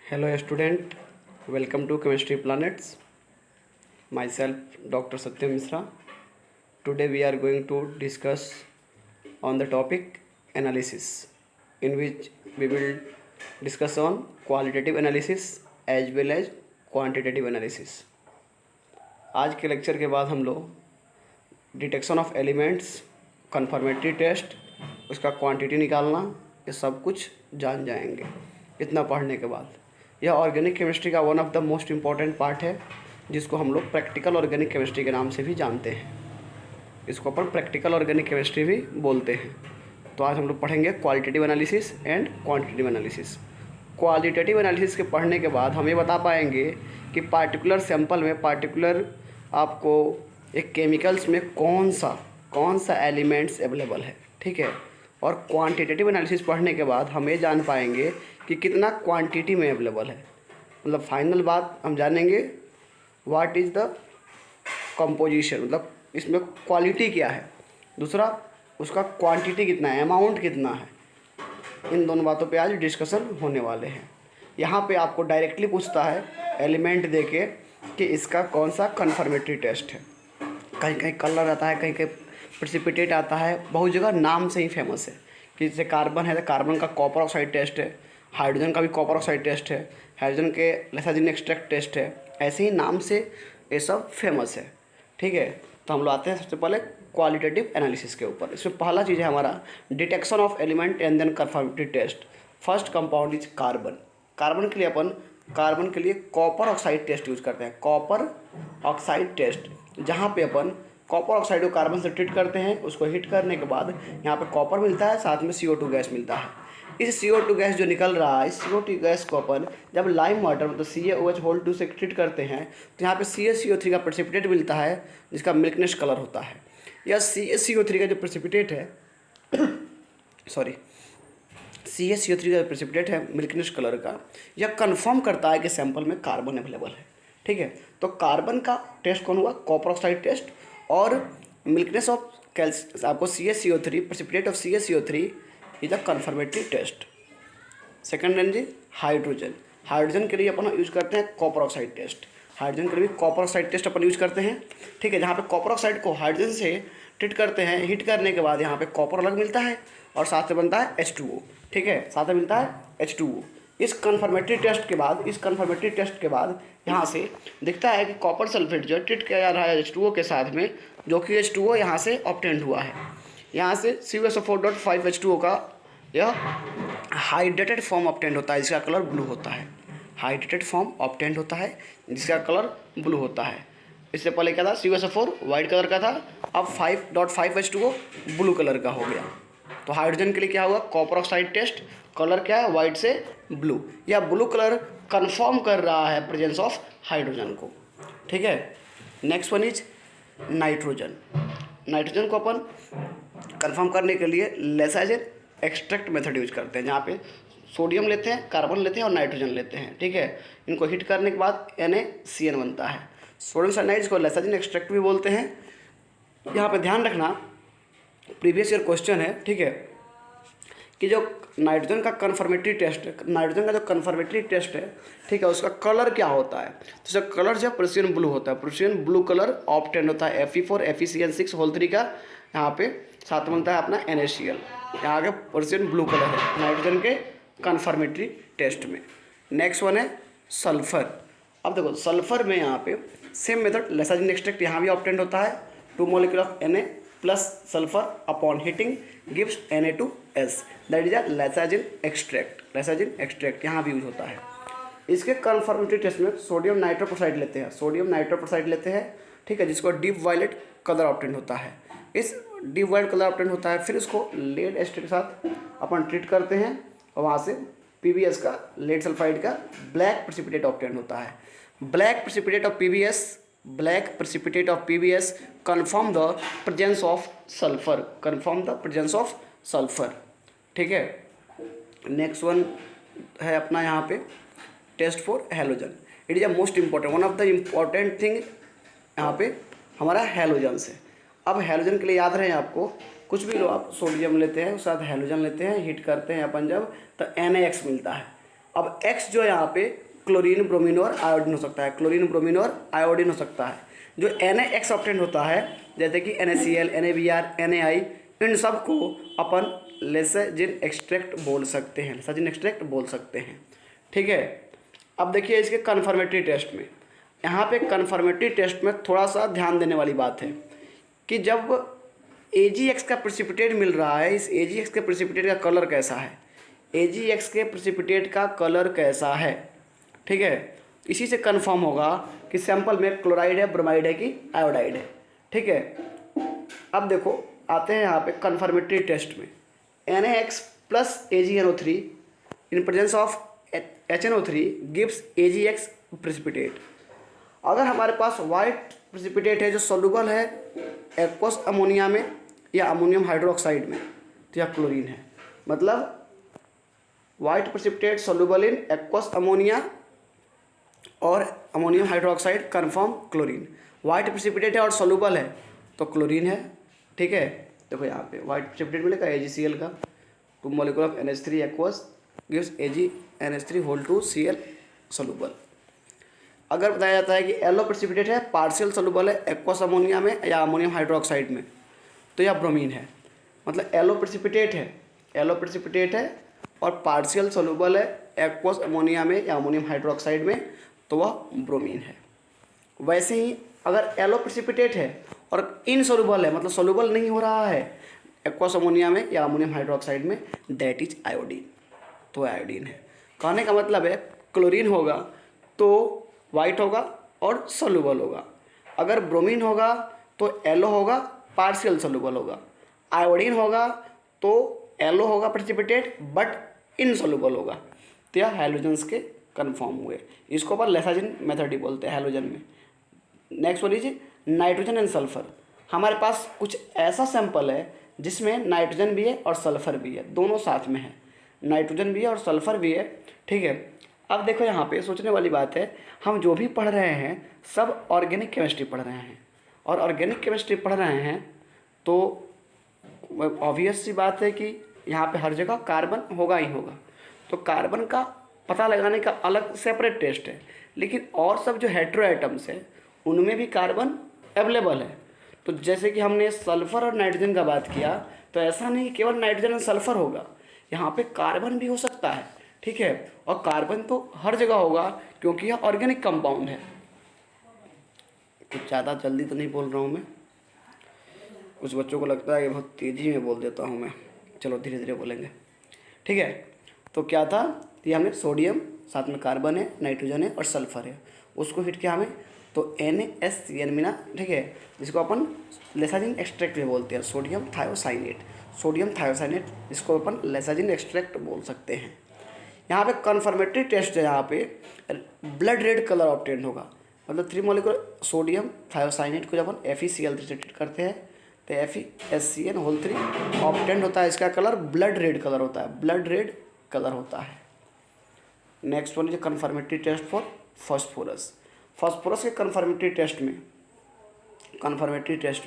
Hello student, welcome to Chemistry Planets. Myself Dr. Satyam Misra. Today we are going to discuss on the topic analysis, in which we will discuss on qualitative analysis as well as quantitative analysis. आज के lecture के बाद हम लोग detection of elements, confirmatory test, उसका quantity निकालना, ये सब कुछ जान जाएंगे इतना पढ़ने के बाद। यह ऑर्गेनिक केमिस्ट्री का one of the most important part है, जिसको हम लोग प्रैक्टिकल ऑर्गेनिक केमिस्ट्री के नाम से भी जानते हैं। इसको अपन प्रैक्टिकल ऑर्गेनिक केमिस्ट्री भी बोलते हैं। तो आज हम लोग पढ़ेंगे qualitative analysis and quantitative analysis. Qualitative analysis के पढ़ने के बाद हम ये बता पाएंगे कि पार्टिकुलर सैंपल में पार्टिकुलर आपको एक केमिकल्स में कौन सा एलिमेंट्स अवेलेबल है, ठीक है। और क्वांटिटेटिव एनालिसिस पढ़ने के बाद हम ये जान पाएंगे कि कितना क्वांटिटी में अवेलेबल है। मतलब फाइनल बात हम जानेंगे व्हाट इज़ द कंपोजिशन, मतलब इसमें क्वालिटी क्या है, दूसरा उसका क्वांटिटी कितना है, अमाउंट कितना है। इन दोनों बातों पे आज डिस्कशन होने वाले हैं। यहाँ पे आपको डायरेक्टली पूछता है एलिमेंट देके कि इसका कौन सा कन्फर्मेटरी टेस्ट है। कहीं कहीं कलर आता है, कहीं कहीं प्रेसिपिटेट आता है, बहुत जगह नाम से ही फेमस है। कि जैसे कार्बन है तो कार्बन का कॉपर ऑक्साइड टेस्ट है, हाइड्रोजन का भी कॉपर ऑक्साइड टेस्ट है, हाइड्रोजन के लेथाजिन एक्सट्रैक्ट टेस्ट है। ऐसे ही नाम से ये सब फेमस है, ठीक है। तो हम लोग आते हैं सबसे पहले क्वालिटेटिव एनालिसिस के ऊपर। इसमें पहला चीज़ है हमारा detection of element and then confirmatory test. First compound is carbon. Carbon के लिए अपन कार्बन के लिए कॉपर ऑक्साइड टेस्ट यूज करते हैं, कॉपर ऑक्साइड टेस्ट, जहाँ पे अपन कॉपर ऑक्साइड को कार्बन से ट्रीट करते हैं। उसको हीट करने के बाद यहाँ पे कॉपर मिलता है, साथ में CO2 गैस मिलता है। इस CO2 गैस जो निकल रहा है, इस CO2 गैस को अपन जब लाइम वाटर मतलब CaOH2 से ट्रीट करते हैं तो यहाँ पे CaCO3 का प्रेसिपिटेट मिलता है, जिसका मिल्कनेस कलर होता है। यह CaCO3 का जो प्रेसिपिटेट है CaCO3 का प्रेसिपिटेट है मिल्कनेस कलर का, यह कंफर्म करता है कि सैंपल में कार्बन अवेलेबल है, ठीक है। तो कार्बन का टेस्ट कौन हुआ, कॉपर ऑक्साइड टेस्ट। और मिल्कनेस ऑफ आपको CaCO3, precipitate of CaCO3 is a confirmatory test. Second range hydrogen. Hydrogen के लिए अपन यूज करते हैं कॉपर ऑक्साइड टेस्ट। हाइड्रोजन के लिए भी कॉपर ऑक्साइड टेस्ट अपन यूज करते हैं, ठीक है। जहाँ पे कॉपर ऑक्साइड को हाइड्रोजन से ट्रीट करते हैं, हीट करने के बाद यहाँ पे कॉपर अलग मिलता है और साथ में बनता है H2O, ठीक है, साथ में मिलता है H2O। इस कन्फर्मेटरी टेस्ट के बाद यहाँ से दिखता है कि कॉपर सल्फेट जो ट्रीट किया जा रहा है H2O के साथ में, जो कि H2O यहाँ से ऑब्टेंड हुआ है। यहाँ से CuSO4.5H2O का यह हाइड्रेटेड फॉर्म ऑब्टेंड होता है, जिसका कलर ब्लू होता है। हाइड्रेटेड फॉर्म ऑब्टेंड होता है जिसका कलर ब्लू होता है। इससे पहले क्या था, CuSO4 वाइट कलर का था, अब 5.5H2O ब्लू कलर का हो गया। तो हाइड्रोजन के लिए क्या हुआ, कॉपर ऑक्साइड टेस्ट, कलर क्या है, वाइट से ब्लू। या ब्लू कलर कंफर्म कर रहा है प्रेजेंस ऑफ हाइड्रोजन को, ठीक है। Next one is nitrogen. Nitrogen को अपन कंफर्म करने के लिए लेसाइजिन एक्सट्रैक्ट मेथड यूज करते हैं, जहाँ पे सोडियम लेते हैं, कार्बन लेते हैं और नाइट्रोजन लेते हैं, ठीक है। इनको हीट करने के बाद NaCN बनता है। सोडियम साइनाइड को लेसाइजिन एक्सट्रैक्ट भी बोलते हैं। यहाँ पे ध्यान रखना, प्रीवियस ईयर क्वेश्चन है, ठीक है, कि जो नाइट्रोजन का कन्फर्मेटरी टेस्ट है, ठीक है, उसका कलर क्या होता है। तो उसका कलर जो प्रूशियन ब्लू होता है, प्रूशियन ब्लू कलर ऑब्टेंड होता है Fe4 FeCN6 होल 3 का। यहाँ पे साथ बनता है अपना NaCl, यहाँ के प्रूशियन ब्लू कलर है नाइट्रोजन के कन्फर्मेटरी टेस्ट में। नेक्स्ट वन है सल्फर। अब देखो सल्फर में यहाँ पे सेम मेथड, लेसाइजिन एक्सट्रैक्ट यहाँ भी ऑब्टेंड होता है। 2 molecule of Na plus sulphur upon heating gives Na2S, that is a Lassaigne extract यहाँ भी यूज होता है। इसके कन्फर्मेटरी टेस्ट में सोडियम नाइट्रोक्साइड लेते हैं, ठीक है, जिसको डीप वायलेट कलर ऑब्टेंड होता है। इस डीप वायलेट कलर ऑब्टेंड होता है, फिर इसको लेड एस्टर के साथ अपन ट्रीट करते हैं और वहाँ से PbS का, लेड सल्फाइड का ब्लैक प्रेसिपिटेट ऑब्टेंड होता है। Black precipitate of PbS confirm the presence of sulfur, ठीक है। नेक्स्ट वन है अपना यहाँ पे test for halogen. It is a most important, one of the important thing यहाँ पे हमारा हैलोजन से। अब हैलोजन के लिए याद रहे आपको, कुछ भी लो आप, सोडियम लेते हैं उसके साथ हैलोजन लेते हैं, हीट करते हैं अपन जब, तो NaX मिलता है। अब X जो है यहाँ पे क्लोरीन, ब्रोमीन और आयोडीन हो सकता है, क्लोरीन, ब्रोमीन और आयोडीन हो सकता है। जो Na ऑप्टेंट होता है जैसे कि NaCl, NaBr, Na, इन सब को अपन लेसाजिन एक्सट्रैक्ट बोल सकते हैं, लेसाजिन एक्सट्रैक्ट बोल सकते हैं। ठीक है। अब देखिए इसके कन्फर्मेटरी टेस्ट में, यहाँ पे कन्फर्मेटरी टेस्ट में थोड़ा सा ध्यान देने वाली बात है कि जब AgX का प्रेसिपिटेट मिल रहा है, इस AgX के प्रेसिपिटेट का कलर कैसा है, AgX के प्रेसिपिटेट का कलर कैसा है। ठीक है, इसी से कंफर्म होगा कि सैंपल में क्लोराइड है, ब्रोमाइड है कि आयोडाइड है। ठीक है। अब देखो आते हैं यहाँ पे कन्फर्मेटरी टेस्ट में, NaX plus AgNO3 in presence of HNO3 gives AgX precipitate. अगर हमारे पास वाइट प्रेसिपिटेट है जो सोल्यूबल है एक्वस अमोनिया में या अमोनियम हाइड्रोक्साइड में, तो यह क्लोरीन है। मतलब white precipitate soluble in aqueous ammonia और ammonium hydroxide confirm chlorine. White precipitate है और सोल्यूबल है तो क्लोरीन है। ठीक है, देखो यहाँ पे वाइट प्रेसिपिटेट मिलेगा AgCl का, 2 molecule of NH3 aqueous gives AgNH3 soluble. अगर बताया जाता है कि येलो प्रेसिपिटेट है, पार्शियल सोल्यूबल है एक्वस अमोनिया में या अमोनियम हाइड्रोक्साइड में, तो यह ब्रोमीन है। मतलब येलो प्रेसिपिटेट है और पार्शियल सोल्यूबल है एक्वस अमोनिया में या अमोनियम हाइड्रोक्साइड में, तो वह ब्रोमीन है। वैसे ही अगर येलो प्रेसिपिटेट है और इनसोल्यूबल है, मतलब सोल्यूबल नहीं हो रहा है एक्वस अमोनिया में या अमोनियम हाइड्रोक्साइड में, दैट इज आयोडीन, तो आयोडीन है। कहने का मतलब है क्लोरीन होगा तो वाइट होगा और सोल्यूबल होगा, अगर ब्रोमीन होगा तो येलो होगा, पार्शियल सोल्यूबल होगा, आयोडीन होगा तो येलो होगा प्रेसिपिटेट बट इनसोल्यूबल होगा। तो यह हैलोजेंस के कन्फर्म हुए, इसको अपन लेसाजिन मेथड ही बोलते हैं हैलोजन में। नेक्स्ट बोल लीजिए नाइट्रोजन एंड सल्फर। हमारे पास कुछ ऐसा सैंपल है जिसमें नाइट्रोजन भी है और सल्फर भी है, दोनों साथ में है, नाइट्रोजन भी है और सल्फर भी है। ठीक है। अब देखो यहाँ पे सोचने वाली बात है, हम जो भी पढ़ रहे हैं सब ऑर्गेनिक केमिस्ट्री पढ़ रहे हैं, और ऑर्गेनिक केमिस्ट्री पढ़ रहे हैं तो ऑब्वियस सी बात है कि यहाँ पे हर जगह कार्बन होगा ही होगा। तो कार्बन का पता लगाने का अलग सेपरेट टेस्ट है, लेकिन और सब जो हेटेरो एटम्स है उनमें भी कार्बन अवेलेबल है। तो जैसे कि हमने सल्फर और नाइट्रोजन का बात किया, तो ऐसा नहीं केवल नाइट्रोजन और सल्फर होगा, यहाँ पे कार्बन भी हो सकता है। ठीक है, और कार्बन तो हर जगह होगा क्योंकि यह ऑर्गेनिक कंपाउंड है। कुछ ज़्यादा जल्दी तो नहीं बोल रहा हूँ मैं, कुछ बच्चों को लगता है कि बहुत तेज़ी में बोल देता हूँ मैं, चलो धीरे धीरे बोलेंगे। ठीक है, तो क्या था, ये हमने सोडियम, साथ में कार्बन है, नाइट्रोजन है और सल्फर है, उसको हिट किया हमें तो NaCN मिला। ठीक है, जिसको अपन लेसाजिन एक्सट्रैक्ट भी बोलते हैं, सोडियम थायोसाइनेट, जिसको अपन लेसाजिन एक्सट्रैक्ट बोल सकते हैं। यहाँ पे कन्फर्मेटरी टेस्ट है, यहाँ पे ब्लड रेड कलर ऑब्टेन होगा। मतलब 3 मॉलिक्यूल सोडियम थायोसाइनेट को जब अपन FeCl3 से ट्रीट करते हैं तो FeSCN3 ऑब्टेन होता है, इसका कलर ब्लड रेड कलर होता है, ब्लड रेड कलर होता है। Next one is confirmatory test for phosphorus. Phosphorus के कन्फर्मेटरी टेस्ट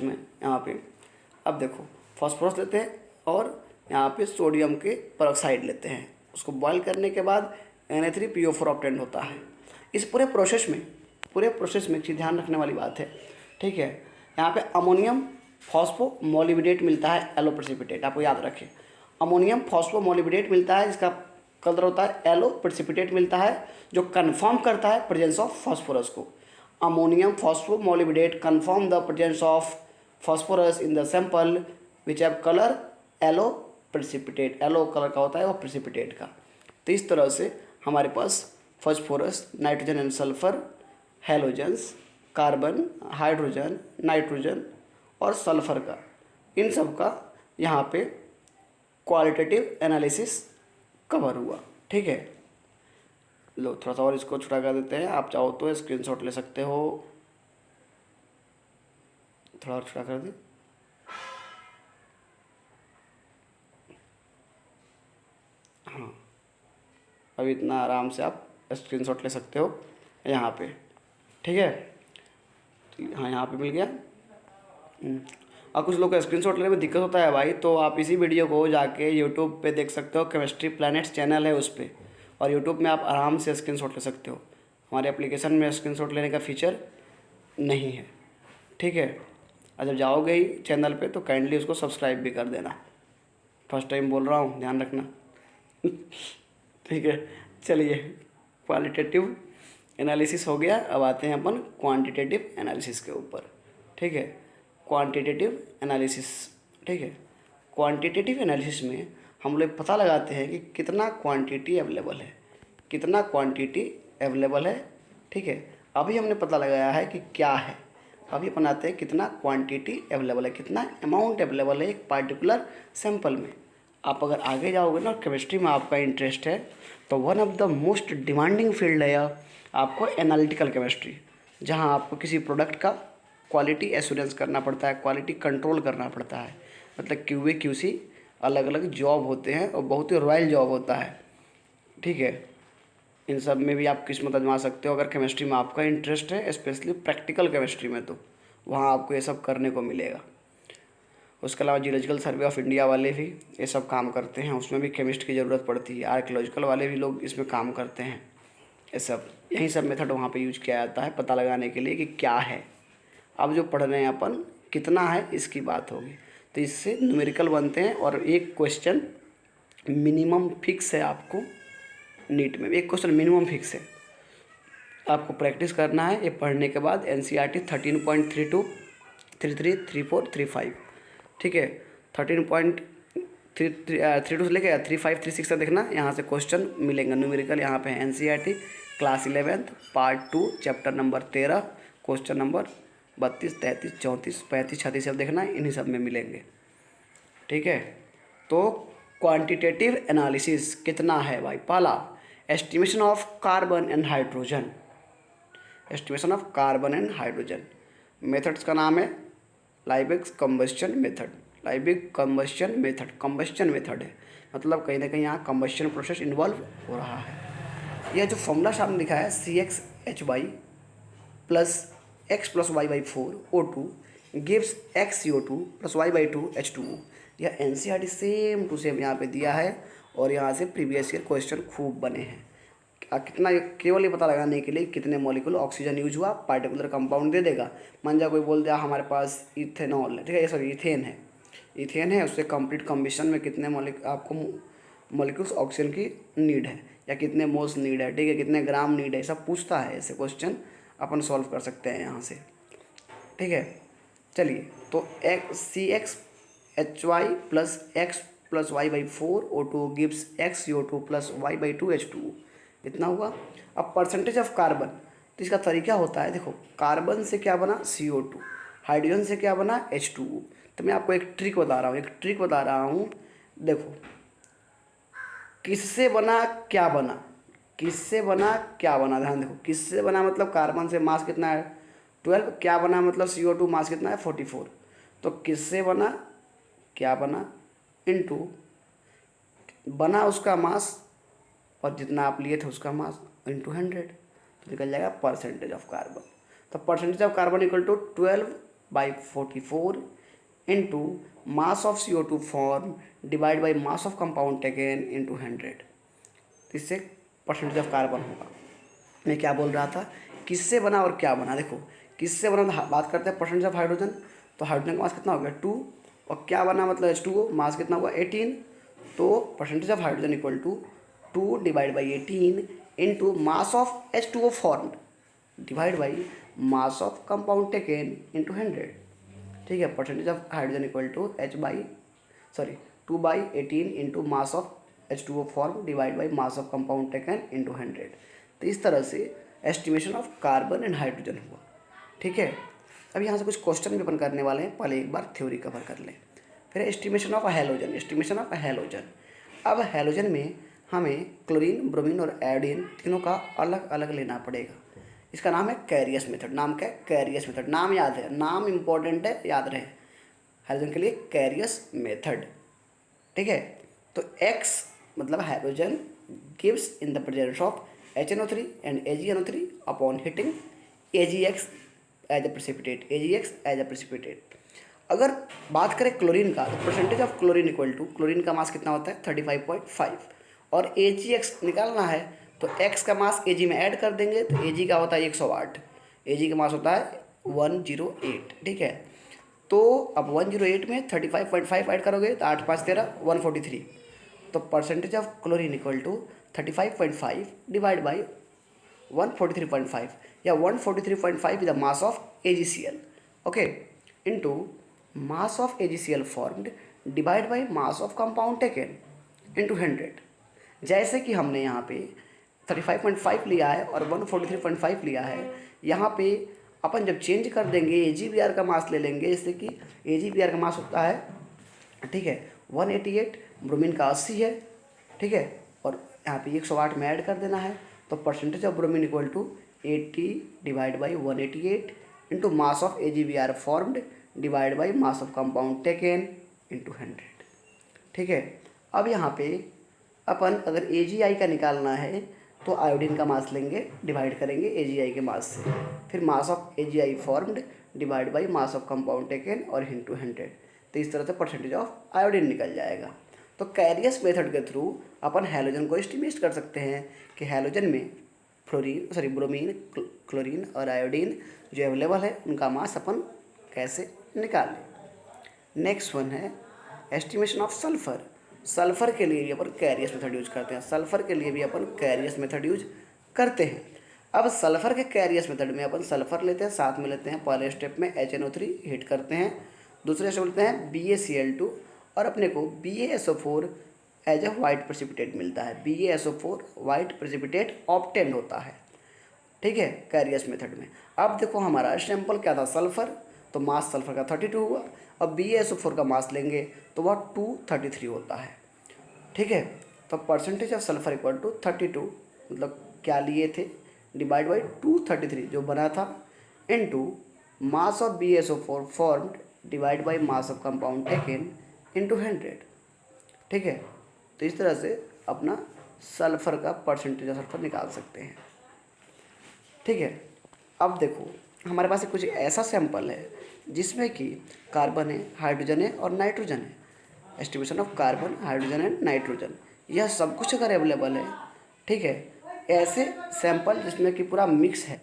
में यहाँ पे अब देखो फॉस्फोरस लेते हैं और यहाँ पे सोडियम के पेरोक्साइड लेते हैं, उसको बॉयल करने के बाद Na3PO4 ऑब्टेन होता है। इस पूरे प्रोसेस में एक चीज़ ध्यान रखने वाली बात है। ठीक है, यहाँ पे अमोनियम फॉस्फोमोलिब्डेट मिलता है, येलो प्रेसिपिटेट, आपको याद रखें अमोनियम फॉस्फोमोलिब्डेट मिलता है, इसका कलर होता है येलो, प्रेसिपिटेट मिलता है जो कंफर्म करता है प्रेजेंस ऑफ फॉस्फोरस को। Ammonium phosphomolybdate confirm the presence of phosphorus in the sample which have colour yellow precipitate, yellow colour का होता है वो प्रेसिपिटेट का। तो इस तरह से हमारे पास phosphorus, nitrogen and sulphur, halogens, carbon, hydrogen, nitrogen और सल्फर का, इन सब का यहाँ पे क्वालिटेटिव एनालिसिस कवर हुआ। ठीक है, लो थोड़ा सा और इसको छोटा कर देते हैं, आप चाहो तो स्क्रीनशॉट ले सकते हो, थोड़ा और छोटा कर दें। हाँ, अभी इतना आराम से आप स्क्रीनशॉट ले सकते हो यहाँ पे। ठीक है, तो हाँ यहाँ पे मिल गया। और कुछ लोग का स्क्रीनशॉट लेने में दिक्कत होता है भाई, तो आप इसी वीडियो को जाके यूट्यूब पे देख सकते हो, केमिस्ट्री प्लैनेट्स चैनल है, उस पर और यूट्यूब में आप आराम से स्क्रीनशॉट ले सकते हो। हमारे एप्लीकेशन में स्क्रीनशॉट लेने का फीचर नहीं है, ठीक है। और जब जाओगे ही चैनल पे तो काइंडली उसको सब्सक्राइब भी कर देना। फर्स्ट टाइम बोल रहा हूँ, ध्यान रखना। ठीक है, चलिए क्वालिटेटिव एनालिसिस हो गया। अब आते हैं अपन क्वांटिटेटिव एनालिसिस के ऊपर, ठीक है। क्वांटिटेटिव एनालिसिस, ठीक है। क्वांटिटेटिव एनालिसिस में हम लोग पता लगाते हैं कि कितना क्वांटिटी अवेलेबल है, कितना क्वांटिटी अवेलेबल है, ठीक है। अभी हमने पता लगाया है कि क्या है, अभी अपन आते हैं कितना क्वांटिटी अवेलेबल है, कितना अमाउंट अवेलेबल है एक पार्टिकुलर सैंपल में। आप अगर आगे जाओगे ना, केमिस्ट्री में आपका इंटरेस्ट है, तो one of the most demanding field है आपको एनालिटिकल केमिस्ट्री, जहाँ आपको किसी प्रोडक्ट का क्वालिटी एश्योरेंस करना पड़ता है, क्वालिटी कंट्रोल करना पड़ता है। मतलब QA QC अलग अलग जॉब होते हैं और बहुत ही रॉयल जॉब होता है, ठीक है। इन सब में भी आप किस्मत आजमा सकते हो अगर केमिस्ट्री में आपका इंटरेस्ट है, स्पेशली प्रैक्टिकल केमिस्ट्री में, तो वहाँ आपको ये सब करने को मिलेगा। उसके अलावा जियोलॉजिकल सर्वे ऑफ इंडिया वाले भी ये सब काम करते हैं, उसमें भी केमिस्ट की ज़रूरत पड़ती है। आर्कियोलॉजिकल वाले भी लोग इसमें काम करते हैं। ये सब यही सब मेथड वहाँ पे यूज किया जाता है पता लगाने के लिए कि क्या है। अब जो पढ़ रहे हैं अपन कितना है इसकी बात होगी, तो इससे न्यूमेरिकल बनते हैं। और एक क्वेश्चन मिनिमम फिक्स है आपको नीट में, एक क्वेश्चन मिनिमम फिक्स है, आपको प्रैक्टिस करना है ये पढ़ने के बाद। NCERT 13.32, 33, 34, 35, ठीक है। 13.32 से लेकर 35, 36 तक देखना, यहाँ से क्वेश्चन मिलेंगे न्यूमेरिकल। यहाँ पे NCERT class 11 part 2 chapter number 13 question number 32, 33, 34, 35, 36 सब देखना, इन्हीं सब में मिलेंगे, ठीक है। तो क्वांटिटेटिव एनालिसिस कितना है भाई? पहला, estimation of carbon and hydrogen, estimation of carbon and hydrogen. Methods का नाम है Liebig combustion method, Liebig combustion method, combustion method है, मतलब कहीं ना कहीं यहाँ कंबस्शन प्रोसेस इन्वॉल्व हो रहा है। यह जो फॉर्मूला सामने लिखा है CXH plus X plus Y/4 O2 gives XCO2 plus Y/2 H2O, यह NCERT सेम टू सेम यहाँ पे दिया है और यहाँ से प्रीवियस ईयर क्वेश्चन खूब बने हैं। कितना, केवल ये पता लगाने के लिए कितने मॉलिक्यूल ऑक्सीजन यूज हुआ, पार्टिकुलर कंपाउंड दे देगा। मान जा कोई बोल दिया हमारे पास इथेनॉल है, ठीक है, सॉरी इथेन है, इथेन है, उससे कंप्लीट कम्बिशन में कितने आपको मॉलिक्यूल्स ऑक्सीजन की नीड है या कितने मोल्स नीड है, ठीक है, कितने ग्राम नीड है, सब पूछता है। ऐसे क्वेश्चन अपन सॉल्व कर सकते हैं यहाँ से, ठीक है। चलिए, तो CXHY plus X plus Y/4 O2 gives XCO2 plus Y/2 H2O, इतना हुआ। अब परसेंटेज ऑफ कार्बन, तो इसका तरीका होता है, देखो कार्बन से क्या बना CO2, हाइड्रोजन से क्या बना H2O। तो मैं आपको एक ट्रिक बता रहा हूँ, देखो किससे बना क्या बना, किससे बना क्या बना, ध्यान देखो, किससे बना मतलब कार्बन से मास कितना है 12, क्या बना मतलब CO2 मास कितना है 44, तो किससे बना क्या बना इनटू बना उसका मास और जितना आप लिए थे उसका मास इनटू 100, तो निकल जाएगा परसेंटेज ऑफ कार्बन। तो percentage of carbon equal to 12/44 into mass of CO2 form divide by mass of compound taken into 100, इससे परसेंटेज ऑफ कार्बन होगा। मैं क्या बोल रहा था, किससे बना और क्या बना। देखो किससे बना, तो बात करते हैं परसेंटेज ऑफ हाइड्रोजन, तो हाइड्रोजन का मास कितना हो गया 2, और क्या बना मतलब H2O, मास कितना हुआ 18, तो percentage of hydrogen equal to 2 divide by 18 into mass of H2O formed divide by mass of compound taken into 100, ठीक है। Percentage of hydrogen equal to 2/18 into mass of H2O form divide by mass of compound taken into 100। तो इस तरह से estimation of carbon and hydrogen हुआ, ठीक है। अब यहाँ से कुछ क्वेश्चन भी अपन करने वाले हैं, पहले एक बार थ्योरी कवर कर लें। फिर estimation of halogen, estimation of halogen. अब हैलोजन में हमें क्लोरीन, ब्रोमीन और आयोडीन तीनों का अलग अलग लेना पड़ेगा। इसका नाम है कैरियस मेथड। नाम क्या है? कैरियस मेथड। नाम याद है, नाम इंपॉर्टेंट है, याद रहे। हाइड्रोजन के लिए कैरियस मेथड, ठीक है। तो X मतलब hydrogen gives in the presence of HNO3 and AgNO3 upon heating AgX as a precipitate, AgX as a precipitate. अगर बात करें क्लोरीन का, तो percentage of chlorine equal to, chlorine का मास कितना होता है 35.5, और AgX निकालना है तो X का मास Ag में ऐड कर देंगे तो Ag का होता है 108, Ag का मास होता है 108, ठीक है। तो अब 108 में 35.5 ऐड करोगे तो 8 5 13 143, तो percentage of chlorine equal to 35.5 divide by 143.5 या 143.5 is the mass of AgCl, okay, into mass of AgCl formed divide by mass of compound taken into 100। जैसे कि हमने यहाँ पे 35.5 लिया है और 143.5 लिया है, यहाँ पे अपन जब चेंज कर देंगे AgBr का मास ले लेंगे, जैसे कि AgBr का मास होता है, ठीक है, 188, ब्रोमीन का 80 है, ठीक है, और यहाँ पे 108 में ऐड कर देना है तो percentage of bromine equal to 80 divide by 188 into mass of AgBr formed divide by mass of compound taken into 100, ठीक है। अब यहाँ पे अपन अगर AgI का निकालना है तो आयोडीन का मास लेंगे, डिवाइड करेंगे AgI के मास से, फिर mass of AgI formed divide by mass of compound taken और इंटू 100, तो इस तरह से परसेंटेज ऑफ आयोडीन निकल जाएगा। तो कैरियस मेथड के थ्रू अपन हैलोजन को एस्टिमेट कर सकते हैं कि हैलोजन में ब्रोमीन, क्लोरीन और आयोडीन जो अवेलेबल है उनका मास अपन कैसे निकालें। नेक्स्ट वन है एस्टिमेशन ऑफ सल्फर। सल्फर के लिए भी अपन कैरियस मेथड यूज करते हैं, सल्फर के लिए भी अपन कैरियस मेथड यूज करते हैं। अब सल्फर के कैरियस मेथड में अपन सल्फर लेते हैं, साथ में लेते हैं पहले स्टेप में HNO3 हिट करते हैं, दूसरे स्टेप लेते हैं BaCl2 और अपने को BaSO4 as a white precipitate मिलता है, BaSO4 वाइट प्रेसिपिटेट ऑब्टेन होता है, ठीक है, कैरियस मेथड में। अब देखो हमारा सैंपल क्या था, सल्फर, तो मास सल्फर का 32 हुआ, अब BaSO4 का मास लेंगे तो वह 233 होता है, ठीक है। तो percentage of sulphur equal to 32, मतलब क्या लिए थे, डिवाइड बाई 233 जो बना था into mass of BaSO4 formed divide by mass of compound taken into 100, ठीक है। तो इस तरह से अपना सल्फर का परसेंटेज ऑफ सल्फर निकाल सकते हैं, ठीक है। अब देखो हमारे पास कुछ ऐसा सैंपल है जिसमें कि कार्बन है, हाइड्रोजन है और नाइट्रोजन है। Estimation of carbon, hydrogen and nitrogen, यह सब कुछ अगर अवेलेबल है, ठीक है, ऐसे सैंपल जिसमें कि पूरा मिक्स है,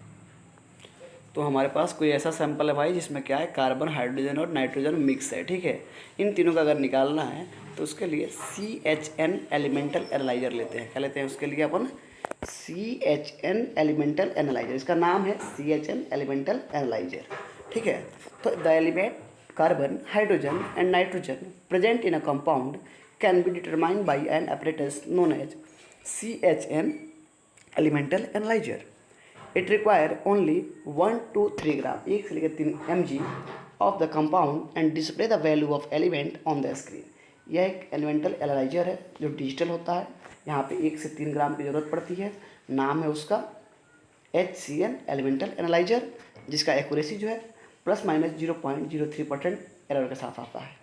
तो हमारे पास कोई ऐसा सैंपल है भाई जिसमें क्या है, कार्बन, हाइड्रोजन और नाइट्रोजन मिक्स है, ठीक है। इन तीनों का अगर निकालना है तो उसके लिए CHN एलिमेंटल एनालाइजर लेते हैं। क्या लेते हैं उसके लिए अपन, CHN एलिमेंटल एनालाइजर, इसका नाम है CHN एलिमेंटल एनालाइजर, ठीक है। तो the element carbon, hydrogen and nitrogen present in a compound can be determined by an apparatus known as CHN elemental analyser. It require only 1 to 3 gram, 1 से लेकर 3 mg of the compound and display the value of element on the screen. यह एक elemental analyser है जो digital होता है, यहाँ पे 1 से 3 ग्राम की ज़रूरत पड़ती है। नाम है उसका HCN एलिमेंटल एनालाइजर, जिसका एक्यूरेसी जो है ±0.03% एरर के साथ आता है।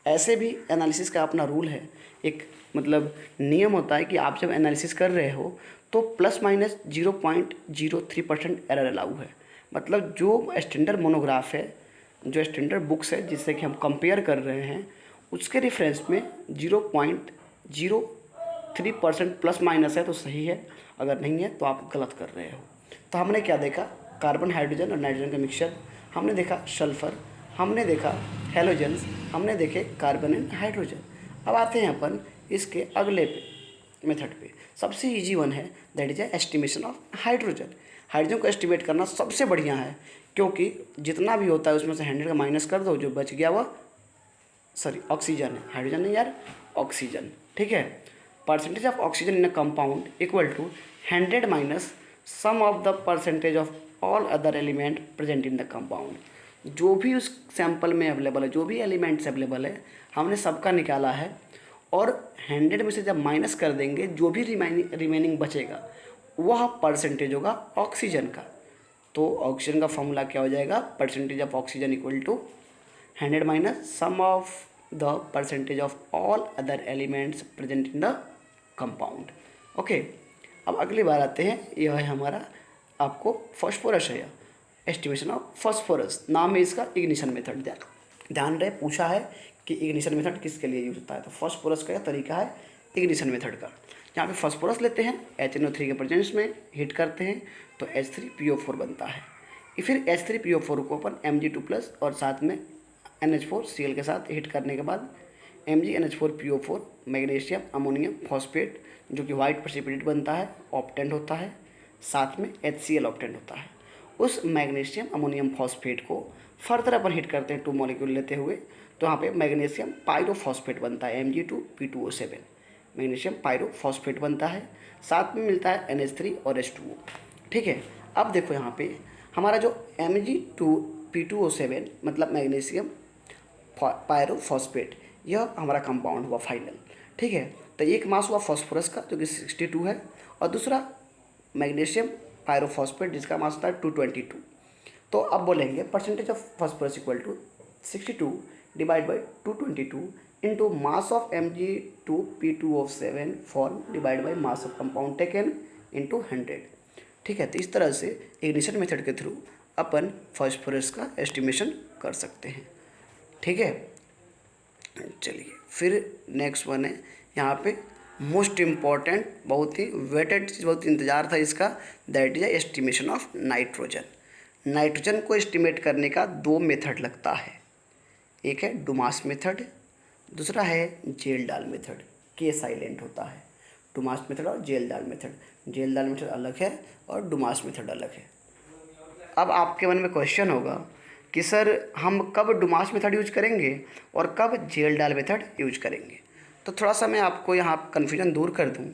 ऐसे भी एनालिसिस का अपना रूल है, एक मतलब नियम होता है कि आप जब एनालिसिस कर रहे हो तो ±0.03% एरर अलाउ है। मतलब जो स्टैंडर्ड मोनोग्राफ है, जो स्टैंडर्ड बुक्स है जिससे कि हम कंपेयर कर रहे हैं, उसके रेफरेंस में 0.03% प्लस माइनस है तो सही है, अगर नहीं है तो आप गलत कर रहे हो। तो हमने क्या देखा, कार्बन, हाइड्रोजन और नाइट्रोजन का मिक्सचर, हमने देखा सल्फर, हमने देखा हेलोजन्स, हमने देखे कार्बन एंड हाइड्रोजन। अब आते हैं अपन इसके अगले मेथड पे। सबसे इजी वन है, that is estimation of hydrogen. Hydrogen को एस्टिमेट करना सबसे बढ़िया है, क्योंकि जितना भी होता है उसमें से 100 का माइनस कर दो, जो बच गया वह ऑक्सीजन है, हाइड्रोजन नहीं यार, ऑक्सीजन, ठीक है। Percentage of oxygen in a compound equal to 100 minus sum of the percentage of all other element present in the compound. जो भी उस सैंपल में अवेलेबल है, जो भी एलिमेंट्स अवेलेबल है, हमने सबका निकाला है, और 100 में से जब माइनस कर देंगे जो भी रिमेनिंग बचेगा वह परसेंटेज होगा ऑक्सीजन का। तो ऑक्सीजन का फॉर्मूला क्या हो जाएगा, percentage of oxygen equal to 100 minus sum of the percentage of all other elements present in the compound, okay. अब अगली बार आते हैं, यह है हमारा आपको फॉस्फोरस है, एस्टिमेशन ऑफ फॉस्फोरस, नाम है इसका इग्निशन मेथड। ध्यान रहे पूछा है कि इग्निशन मेथड किसके लिए यूज होता है, तो फॉस्फोरस का तरीका है इग्निशन मेथड का। यहाँ पे फास्फोरस लेते हैं, HNO3 के प्रेजेंस में हीट करते हैं तो H3PO4 बनता है। फिर H3PO4 को अपन Mg2+ और साथ में NH4Cl के साथ हीट करने के बाद MgNH4PO4 मैग्नीशियम अमोनियम फॉस्फेट जो कि वाइट प्रेसिपिटेट बनता है, ऑप्टेंट होता है, साथ में HCl ऑप्टेंट होता है। उस मैग्नीशियम अमोनियम फॉस्फेट को फर्दर अपन हीट करते हैं 2 मॉलिक्यूल लेते हुए, तो यहाँ पे मैग्नीशियम पायरोफॉस्फेट बनता है Mg2P2O7, मैग्नीशियम पायरोफॉस्फेट बनता है, साथ में मिलता है NH3 और H2O। ठीक है, अब देखो यहाँ पे हमारा जो Mg2P2O7 मतलब मैग्नीशियम पायरोफॉस्फेट, यह हमारा कंपाउंड हुआ फाइनल। ठीक है, तो एक मास हुआ फॉस्फोरस का जो कि 62 है, और दूसरा मैग्नीशियम पायरोफॉस्फेट जिसका मास होता है 222। तो अब बोलेंगे percentage of phosphorus equal to 62 divide by 222 into mass of Mg2P2O7 form divide by mass of compound taken into 100। ठीक है, तो इस तरह से इग्निशन मेथड के थ्रू अपन फॉस्फोरस का एस्टिमेशन कर सकते हैं। ठीक है, चलिए फिर नेक्स्ट वन है यहाँ पे मोस्ट इम्पॉर्टेंट, बहुत ही वेटेड चीज़, बहुत इंतज़ार था इसका, that is estimation of nitrogen. Nitrogen को एस्टिमेट करने का 2 मेथड लगता है, एक है डुमास मेथड, दूसरा है जेल डाल मेथड। के साइलेंट होता है, डुमास मेथड और जेल डाल मेथड। जेल डाल मेथड अलग है और डुमास मेथड अलग है। अब आपके मन में क्वेश्चन होगा कि सर हम कब डुमास मेथड यूज करेंगे और कब जेल डाल मेथड यूज करेंगे। तो थोड़ा सा मैं आपको यहाँ कन्फ्यूजन दूर कर दूँ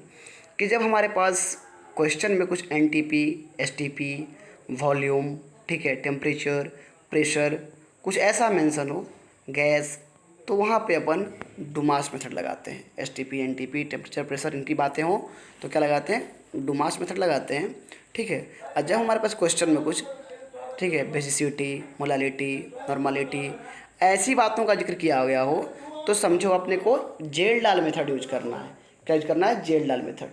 कि जब हमारे पास क्वेश्चन में कुछ NTP, STP, वॉल्यूम, ठीक है, टेम्परेचर, प्रेशर, कुछ ऐसा मेंशन हो, गैस, तो वहाँ पे अपन डुमास मेथड लगाते हैं। STP, NTP, टेम्परेचर, प्रेशर, इनकी बातें हों तो क्या लगाते हैं, डुमास मेथड लगाते हैं। ठीक है, और जब हमारे पास क्वेश्चन में कुछ, ठीक है, बेसिसिटी, मोलालिटी, नॉर्मलिटी, ऐसी बातों का जिक्र किया गया हो तो समझो अपने को जेल डाल मेथड यूज करना है। क्या यूज करना है, जेल डाल मेथड।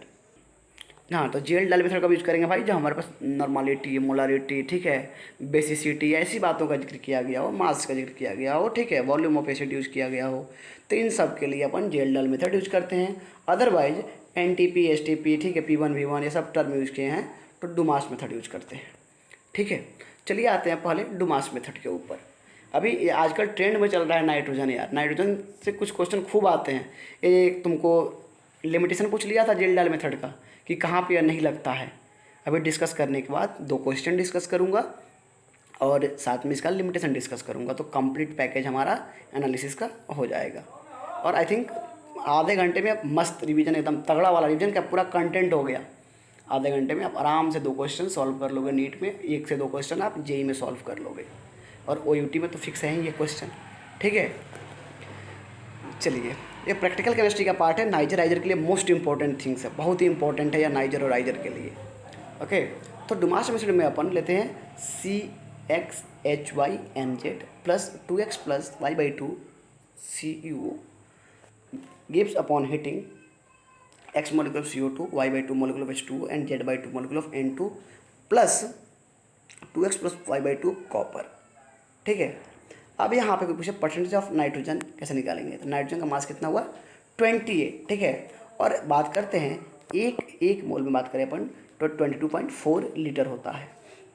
हाँ, तो जेल डाल मेथड कब यूज करेंगे भाई, जब हमारे पास नॉर्मलिटी, मोलारिटी, ठीक है, बेसिसिटी, ऐसी बातों का जिक्र किया गया हो, मास का जिक्र किया गया हो, ठीक है, वॉल्यूम ऑफ एसिड यूज किया गया हो, तो इन सब के लिए अपन जेल डाल मेथड यूज करते हैं। अदरवाइज NTP, STP, ठीक है, P1, V1 ये सब टर्म यूज किए हैं तो डुमास मेथड यूज करते हैं। ठीक है, चलिए आते हैं पहले डुमास मेथड के ऊपर। अभी आजकल ट्रेंड में चल रहा है नाइट्रोजन। यार नाइट्रोजन से कुछ क्वेश्चन खूब आते हैं। ये तुमको लिमिटेशन पूछ लिया था जेल डाल मेथड का कि कहाँ पे नहीं लगता है। अभी डिस्कस करने के बाद 2 क्वेश्चन डिस्कस करूँगा और साथ में इसका लिमिटेशन डिस्कस करूँगा, तो कंप्लीट पैकेज हमारा एनालिसिस का हो जाएगा। और आई थिंक आधे घंटे में मस्त रिवीजन, एकदम तगड़ा वाला रिवीजन का पूरा कंटेंट हो गया। आधे घंटे में आप आराम से 2 क्वेश्चन सॉल्व कर लोगे। नीट में 1 से 2 क्वेश्चन आप JEE में सॉल्व कर लोगे, और OUT में तो फिक्स है ये क्वेश्चन। ठीक है, चलिए ये प्रैक्टिकल केमिस्ट्री का पार्ट है। नाइजर आइजर के लिए मोस्ट इंपॉर्टेंट थिंग्स है, बहुत ही इंपॉर्टेंट है या नाइजर और आइजर के लिए। ओके, तो डुमास मेथड में अपन लेते हैं CXHYNZ plus 2x plus y/2 CuO gives upon heating x molecule of CO2, y/2 molecule of H2O and z/2 molecule of N2 plus 2x plus y/2 copper. ठीक है, अब यहाँ पे कोई पूछे परसेंटेज ऑफ नाइट्रोजन कैसे निकालेंगे, तो नाइट्रोजन का मास कितना हुआ 28। ठीक है, और बात करते हैं एक मोल में बात करें अपन तो 22.4 लीटर होता है।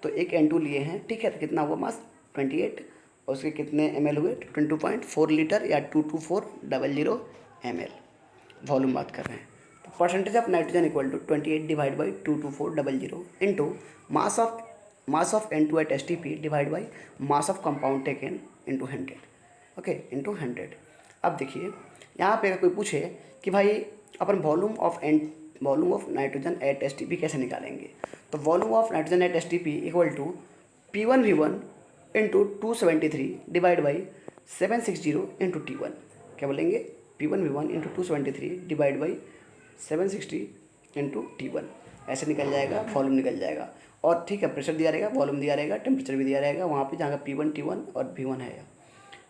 तो एक N2 लिए हैं, ठीक है, तो कितना हुआ मास 28, और उसके कितने ml हुए 22.4 लीटर या 22400 ml। वॉल्यूम बात कर रहे हैं, तो percentage of nitrogen equal to 28 divide by 22400 into mass of N2 at STP divide by mass of compound taken into 100। Okay, into 100। अब देखिए यहाँ पे अगर कोई पूछे कि भाई अपन volume of nitrogen at STP कैसे निकालेंगे, तो volume of nitrogen at STP equal to P1V1 into 273 divide by 760 into T1। क्या बोलेंगे, P1V1 into 273 divide by 760 into T1। ऐसे निकल जाएगा, वॉल्यूम निकल जाएगा। और ठीक है, प्रेशर दिया रहेगा, वॉल्यूम दिया रहेगा, टेम्परेचर भी दिया रहेगा वहाँ पे जहाँ P1, T1 और V1 है।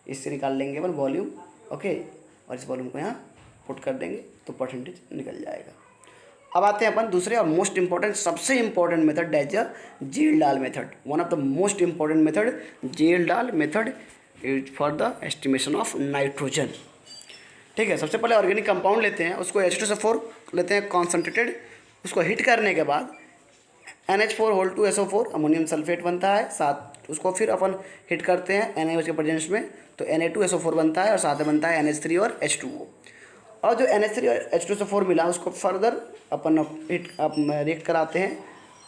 इससे निकाल लेंगे अपन वॉल्यूम। ओके, और इस वॉल्यूम को यहाँ पुट कर देंगे तो परसेंटेज निकल जाएगा। अब आते हैं अपन दूसरे और मोस्ट इंपॉर्टेंट, सबसे important method that is Kjeldahl method. One of the most important method Kjeldahl method use for the estimation of nitrogen. ठीक है, सबसे पहले ऑर्गेनिक कंपाउंड लेते हैं, उसको H2 से 4 लेते हैं कॉन्सेंट्रेटेड, उसको हीट करने के बाद NH4 अमोनियम सल्फेट बनता है, साथ उसको फिर अपन हीट करते हैं NaOH के प्रेजेंस में, तो Na2SO4 बनता है और साथ में बनता है NH3 और H2O। और जो NH3 और H2SO4 मिला उसको फर्दर अपन रिएक्ट कराते हैं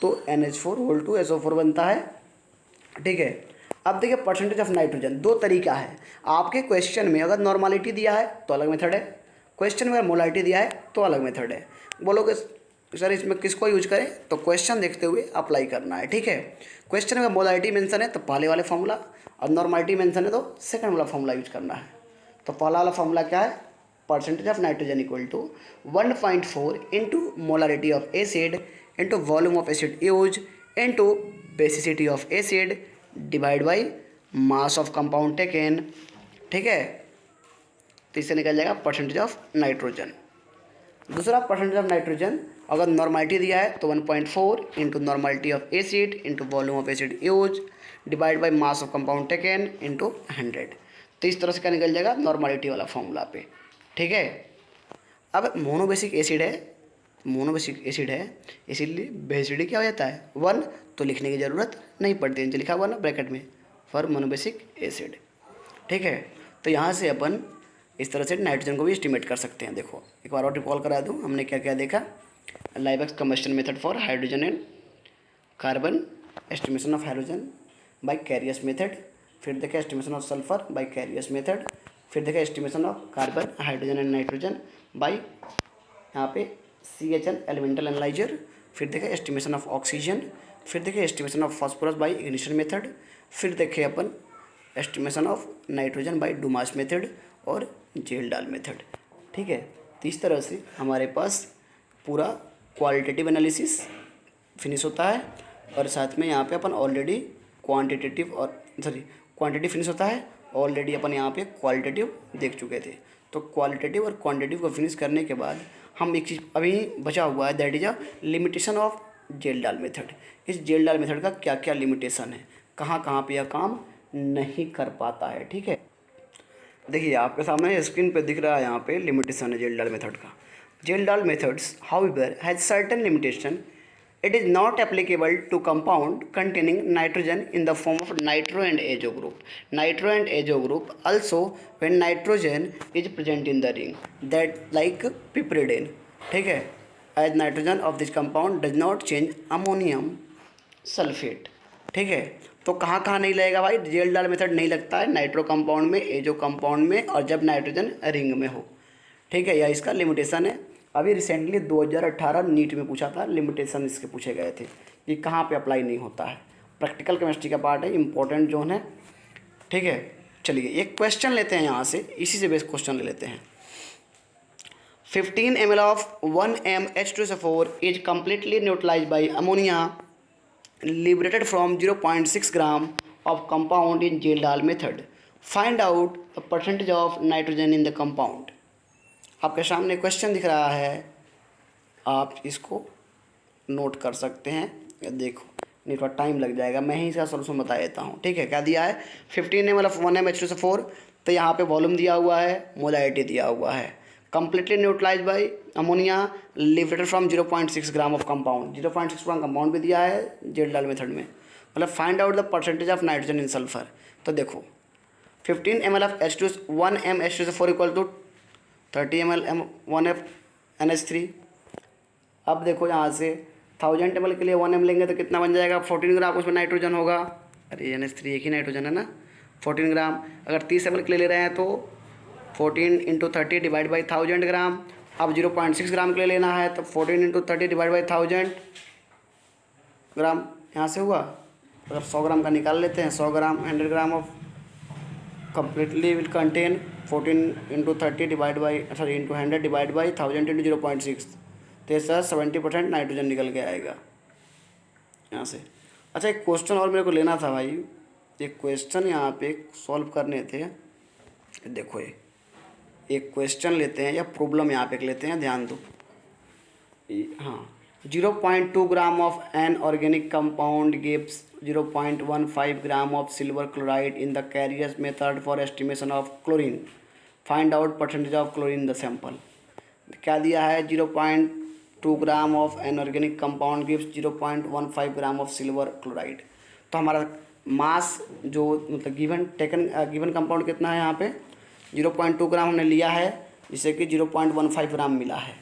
तो NH4 बनता है। ठीक है, अब देखिए परसेंटेज ऑफ नाइट्रोजन, दो तरीका है आपके क्वेश्चन में। अगर नॉर्मलिटी दिया है तो अलग मेथड है, क्वेश्चन में मोलारिटी दिया है तो अलग मेथड है। बोलोगे सर इसमें किसको यूज करें, तो क्वेश्चन देखते हुए अप्लाई करना है। ठीक है, क्वेश्चन में मोलारिटी मेंशन है तो पहले वाले फॉर्मूला, और नॉर्मलिटी मेंशन है तो सेकंड वाला फॉर्मूला यूज करना है। तो पहला वाला फॉर्मूला क्या है, percentage of nitrogen equal to 1.4 into molarity of acid into volume of acid use into basicity of acid divide by mass of compound taken. ठीक है, तो इससे निकल जाएगा परसेंटेज ऑफ नाइट्रोजन। दूसरा परसेंटेज ऑफ नाइट्रोजन, अगर नॉर्मलिटी दिया है तो 1.4 into normality of acid into volume of acid use divide by mass of compound taken into 100। तो इस तरह से क्या निकल जाएगा नॉर्मलिटी वाला फॉर्मूला पे। ठीक है, अब मोनोबेसिक एसिड है, इसीलिए बेसिसिटी क्या हो जाता है 1, तो लिखने की ज़रूरत नहीं पड़ती है, जो लिखा हुआ ना ब्रैकेट में फॉर मोनोबेसिक एसिड। ठीक है, तो यहाँ से अपन इस तरह से नाइट्रोजन को भी एस्टिमेट कर सकते हैं। देखो एक बार और रिकॉल करा दूँ, हमने क्या क्या देखा, Liebig's combustion method for hydrogen and carbon, estimation of hydrogen by Carius method, फिर देखें estimation of sulphur by Carius method, फिर देखें estimation of carbon hydrogen and nitrogen by यहाँ पे CHN एलिमेंटल एनालाइजर, फिर देखें एस्टिमेशन ऑफ ऑक्सीजन, फिर देखें estimation of phosphorus by ignition method, फिर देखें अपन estimation of nitrogen by Dumas method और जेल-डाल मेथड। ठीक है, तो इस तरह से हमारे पास पूरा क्वालिटेटिव एनालिसिस फिनिश होता है, और साथ में यहाँ पे अपन ऑलरेडी क्वांटिटी फिनिश होता है, ऑलरेडी अपन यहाँ पे क्वालिटेटिव देख चुके थे। तो क्वालिटेटिव और क्वांटिटेटिव को फिनिश करने के बाद हम एक चीज़ अभी बचा हुआ है, that is a limitation of Kjeldahl method. इस जेल-डाल मेथड का क्या क्या लिमिटेशन है, कहाँ कहाँ पे यह काम नहीं कर पाता है। ठीक है, देखिए आपके सामने स्क्रीन पे दिख रहा है, यहाँ पे लिमिटेशन है जेल-डाल मेथड का। Kjeldahl methods however has certain limitation, it is not applicable to compound containing nitrogen in the form of nitro and azo group also when nitrogen is present in the ring, that like piperidine। ठीक है, as nitrogen of this compound does not change ammonium sulfate। ठीक है, तो कहाँ कहाँ नहीं लगेगा भाई, जेल-डाल मेथड नहीं लगता है नाइट्रो कंपाउंड में, एजो कंपाउंड में, और जब नाइट्रोजन रिंग में हो। ठीक है, यह इसका लिमिटेशन है। अभी रिसेंटली 2018 नीट में पूछा था, लिमिटेशन इसके पूछे गए थे कि कहाँ पे अप्लाई नहीं होता है। प्रैक्टिकल केमिस्ट्री का पार्ट है, इंपॉर्टेंट जोन है। ठीक है, चलिए एक क्वेश्चन लेते हैं यहाँ से, इसी से बेस्ट क्वेश्चन ले लेते हैं। 15 ml of 1 m H2SO4 is completely neutralised by ammonia liberated from 0.6 gram of compound in जेल-डाल method, find out the percentage of nitrogen in the compound। आपके सामने क्वेश्चन दिख रहा है, आप इसको नोट कर सकते हैं। देखो नहीं थोड़ा टाइम लग जाएगा, मैं ही इसका सोल्यूशन बता देता हूँ। ठीक है, क्या दिया है 15 ml ऑफ 1 m H2SO4, तो यहाँ पे वॉल्यूम दिया हुआ है, मोलारिटी दिया हुआ है, completely neutralise by ammonia liberated from 0.6 gram of compound, 0.6 gram compound भी दिया है जेल-डाल मेथड में। मतलब find out the percentage of nitrogen in sulphur. तो देखो 15 ml of 1 m H2SO4 equal to 30 ml 1 f NH3। अब देखो यहाँ से 1000 ml के लिए 1 m लेंगे तो कितना बन जाएगा, 14 ग्राम उसमें नाइट्रोजन होगा। अरे NH3 एक ही नाइट्रोजन है ना, 14 ग्राम। अगर 30 ml के लिए ले रहे हैं तो 14 इंटू 30 डिवाइड बाई 1000 ग्राम। अब 0.6 ग्राम के लिए लेना है तो 14 इंटू 30 डिवाइड बाई 1000 ग्राम यहाँ से हुआ। अगर 100 ग्राम का निकाल लेते हैं, 100 ग्राम 100 gram of completely will contain 14 into 30 divide by into 100 divide by 1000 into 0.6, तो ये सर 70% नाइट्रोजन निकल के आएगा यहाँ से। अच्छा एक क्वेश्चन और मेरे को लेना था भाई, एक क्वेश्चन यहाँ पे सॉल्व करने थे। देखो ये एक क्वेश्चन लेते हैं या प्रॉब्लम यहाँ पे लेते हैं, ध्यान दो। हाँ, 0.2 gram of an organic compound gives 0.15 gram of silver chloride in the Carius method for estimation of chlorine, find out percentage of chlorine in the sample. क्या दिया है, 0.2 gram of an organic compound gives 0.15 gram of silver chloride. तो हमारा मास जो मतलब given compound कितना है यहाँ पे 0.2 ग्राम हमने लिया है, जिससे कि 0.15 ग्राम मिला है।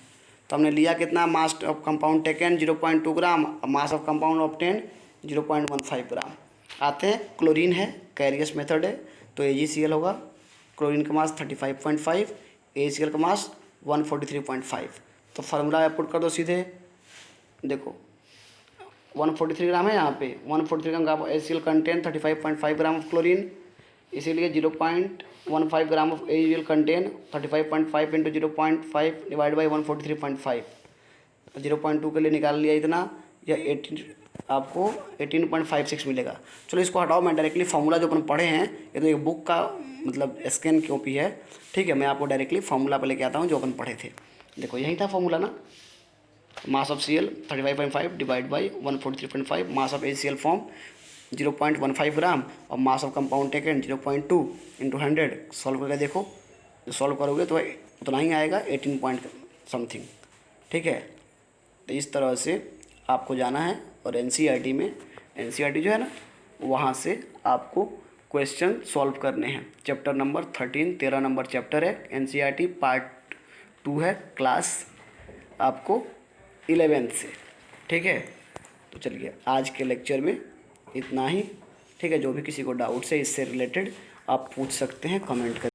तो हमने लिया कितना, मास of compound taken 0.2 gram, mass of compound obtain 0.15 ग्राम। आते हैं, क्लोरीन है, कैरियस मेथड है, तो AgCl होगा, क्लोरीन का मास 35.5, AgCl का मास 143.5। तो फार्मूला पुट कर दो सीधे, देखो 143 ग्राम है यहाँ पे, 143 ग्राम AgCl contain 35.5 gram of chlorine, इसीलिए 0.15 gram of AgCl contain 35.5 into 0.5 divide by 143.5, 0.2 के लिए निकाल लिया इतना, या 18 आपको 18.56 मिलेगा। चलो इसको हटाओ, मैं डायरेक्टली फार्मूला जो अपन पढ़े हैं, ये तो एक बुक का मतलब स्कैन कॉपी है, ठीक है, मैं आपको डायरेक्टली फार्मूला पे लेके आता हूँ जो अपन पढ़े थे। देखो यही था फार्मूला ना, mass of Cl 35.5 divide by 143.5, mass of AgCl form 0.15 ग्राम और मास of compound taken 0.2 into 100। Solve करके देखो, जो सॉल्व करोगे तो उतना ही आएगा, 18 पॉइंट समथिंग, ठीक है। तो इस तरह से आपको जाना है, और NCERT में, NCERT जो है ना, वहाँ से आपको क्वेश्चन सॉल्व करने हैं। चैप्टर नंबर 13 13 नंबर चैप्टर है, NCERT पार्ट 2 है, क्लास आपको 11th से, ठीक है। तो चलिए आज के लेक्चर में इतना ही, ठीक है। जो भी किसी को डाउट्स है इससे रिलेटेड आप पूछ सकते हैं, कमेंट कर।